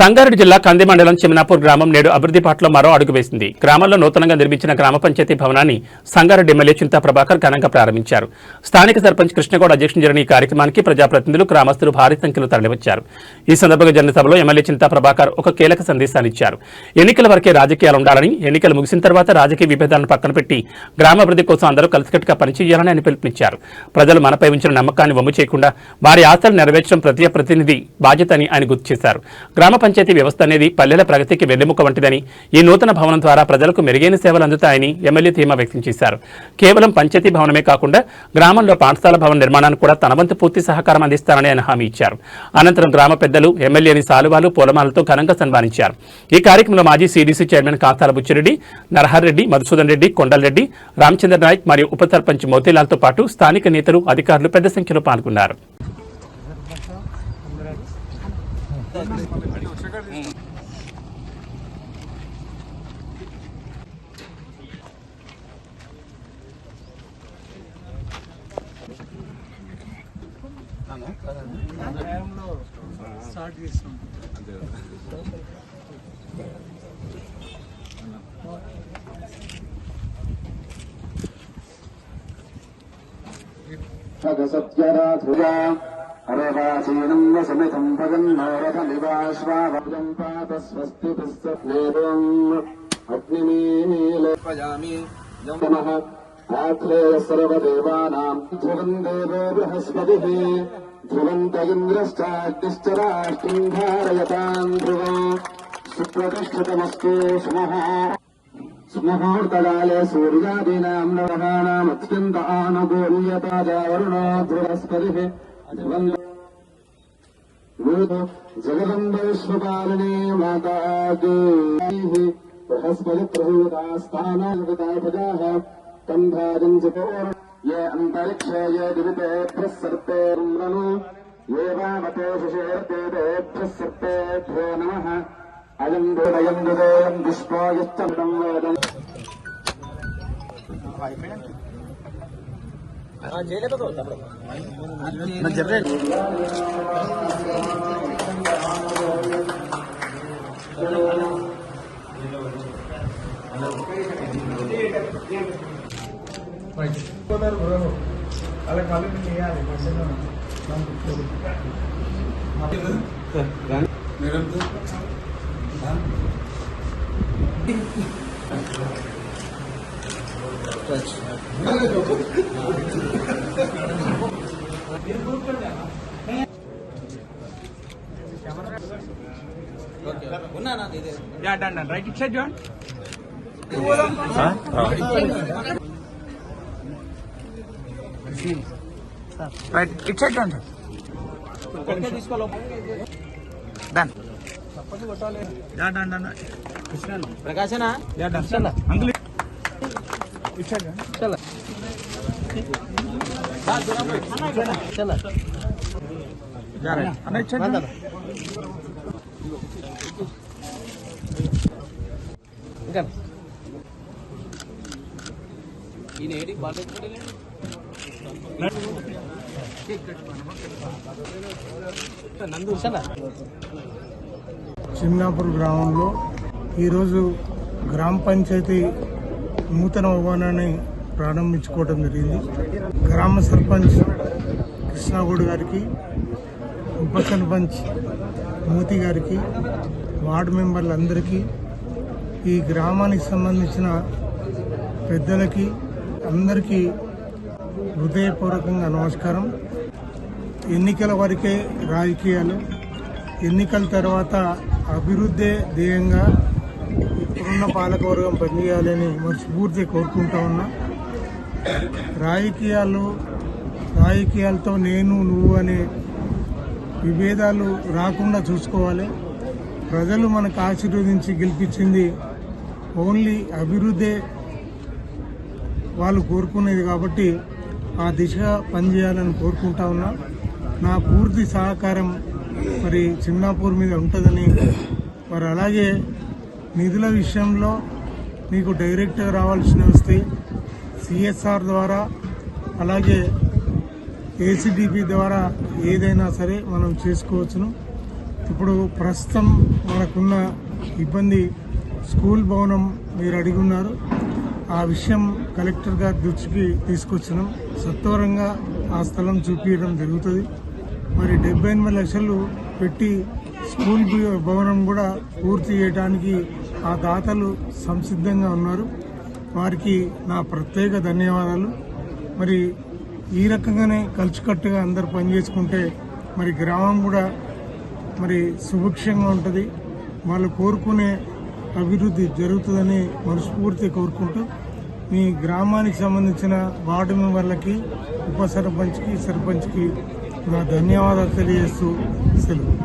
సంగారెడ్డి జిల్లా కంది మండలం చిమనాపూర్ గ్రామం నేడు అభివృద్ధి బాటలో మరో అడుగు వేసింది. గ్రామంలో నూతనంగా నిర్మించిన గ్రామ పంచాయతీ భవనాన్ని సంగారెడ్డి ఎమ్మెల్యే చింతా ప్రభాకర్ ఘనంగా ప్రారంభించారు. స్థానిక సర్పంచ్ కృష్ణగౌడ అధ్యక్షతన జరిగిన ఈ కార్యక్రమానికి ప్రజాప్రతినిధులు, గ్రామస్తులు భారీ సంఖ్యలో తరలివచ్చారు. ఈ సందర్భంగా జరిగిన సభలో ఎమ్మెల్యే చింతా ప్రభాకర్ ఒక కీలక సందేశాన్ని ఇచ్చారు. ఎన్నికల వరకే రాజకీయాలు ఉండాలని, ఎన్నికలు ముగిసిన తర్వాత రాజకీయ విభేదాలను పక్కన పెట్టి గ్రామాభివృద్ధి కోసం అందరూ కలిసికట్టుగా పనిచేయాలని ఆయన పిలుపునిచ్చారు. ప్రజలు మనపై ఉంచిన నమ్మకాన్ని వమ్ము చేయకుండా వారి ఆశలు నెరవేర్చడం ప్రతి ప్రతినిధి బాధ్యత అని ఆయన గుర్తు చేశారు. గ్రామ పంచాయతీ వ్యవస్థ అనేది పల్లెల ప్రగతికి వెన్నెముక వంటిదని, ఈ నూతన భవనం ద్వారా ప్రజలకు మెరుగైన సేవలు అందుతాయని ఎమ్మెల్యే ధీమా వ్యక్తం చేశారు. కేవలం పంచాయతీ భవనమే కాకుండా గ్రామంలో పాఠశాల భవన నిర్మాణానికి కూడా తన వంతు పూర్తి సహకారం అందిస్తారని ఆయన హామీ ఇచ్చారు. అనంతరం గ్రామ పెద్దలు ఎమ్మెల్యేని సాలువాలు, పూలమాలతో ఘనంగా సన్మానించారు. ఈ కార్యక్రమంలో మాజీ సీడీసీ చైర్మన్ కాస్తాల బుచ్చిరెడ్డి, నరహర్రెడ్డి, మధుసూదన్ రెడ్డి, కొండలరెడ్డి, రామచంద్ర నాయక్ మరియు ఉప సర్పంచ్ మోతీలాల్తో పాటు స్థానిక నేతలు, అధికారులు పెద్ద సంఖ్యలో పాల్గొన్నారు. అరవాసీనం వసమితం భగన్నోరథమివాశ్వావజం పాత స్వస్తిపిస్సత్నేవం అగ్నిమీలపయామి నమః ఆత్రేయ సర్వదేవానాం ధ్రువం దేవో బృహస్పతిః ధ్రువంత ఇంద్రశ్చాగ్నిశ్చ రాష్ట్రం ధారయతాం ధ్రువం సుప్రతిష్ఠితమస్తు సుముహూర్తకాలే సూర్యాదీనాం నవహానాం అత్యంత ఆనుకూల్యతా వరుణో బృహస్పతిః జగదంబ విశ్వపాలిని మాతా బృహస్పతి ప్రహూతాస్థానాగతాభజాః కంభాజం ఏ అంతరిక్షే ఏ దివితేభ్యः సర్పేర్మను ఏ వామతే శశేర్దేవేభ్యः సర్పేభ్యో నమః అయం దోదయం దుదోయం విశ్వాయశ్చం వేదం Yeah, done. Right, it said, John? Right, it said, John. Done. Yeah, done. Krishnan. Prakashana? Yeah, done. Chala. Uncle. It said, John. Chala. Chala. Yeah, right. Anna, it said, John. ఇంకా చిమ్నాపూర్ గ్రామంలో ఈరోజు గ్రామ పంచాయతీ నూతన భవనాన్ని ప్రారంభించుకోవడం జరిగింది. గ్రామ సర్పంచ్ కృష్ణగౌడ్ గారికి, ఉప సర్పంచ్ మోతి గారికి, వార్డు మెంబర్లందరికీ, ఈ గ్రామానికి సంబంధించిన పెద్దలకి అందరికీ హృదయపూర్వకంగా నమస్కారం. ఎన్నికల వరకే రాజకీయాలు, ఎన్నికల తర్వాత అభివృద్ధి ధ్యేయంగా ఇప్పుడున్న పాలకవర్గం పనిచేయాలని మనస్ఫూర్తిగా కోరుకుంటా ఉన్నా. రాజకీయాలతో నేను నువ్వు అనే విభేదాలు రాకుండా చూసుకోవాలి. ప్రజలు మనకు ఆశీర్వదించి గెలిపించింది ఓన్లీ అభివృద్ధి వాళ్ళు కోరుకునేది కాబట్టి ఆ దిశగా పనిచేయాలని కోరుకుంటా ఉన్నా. నా పూర్తి సహకారం మరి చిమ్నాపూర్ మీద ఉంటుందని, మరి అలాగే నిధుల విషయంలో మీకు డైరెక్ట్గా రావాల్సిన వస్తాయి, సిఎస్ఆర్ ద్వారా అలాగే ఏసీడీపీ ద్వారా ఏదైనా సరే మనం చేసుకోవచ్చును. ఇప్పుడు ప్రస్తుతం మనకున్న ఇబ్బంది స్కూల్ భవనం మీరు అడిగి ఉన్నారు. ఆ విషయం కలెక్టర్ గారి దృష్టికి తీసుకొచ్చినాం. సత్వరంగా ఆ స్థలం చూపించడం జరుగుతుంది. మరి 78 లక్షలు పెట్టి స్కూల్ భవనం కూడా పూర్తి చేయడానికి ఆ దాతలు సంసిద్ధంగా ఉన్నారు. వారికి నా ప్రత్యేక ధన్యవాదాలు. మరి ఈ రకంగానే కలిసికట్టుగా అందరు పనిచేసుకుంటే మరి గ్రామం కూడా మరి సుభిక్షంగా ఉంటుంది. వాళ్ళు కోరుకునే అభివృద్ధి జరుగుతుందని మనస్ఫూర్తి కోరుకుంటూ మీ గ్రామానికి సంబంధించిన వార్డు మెంబర్లకి, ఉప సర్పంచ్కి, సర్పంచ్కి నా ధన్యవాదాలు తెలియజేస్తూ సెలవు.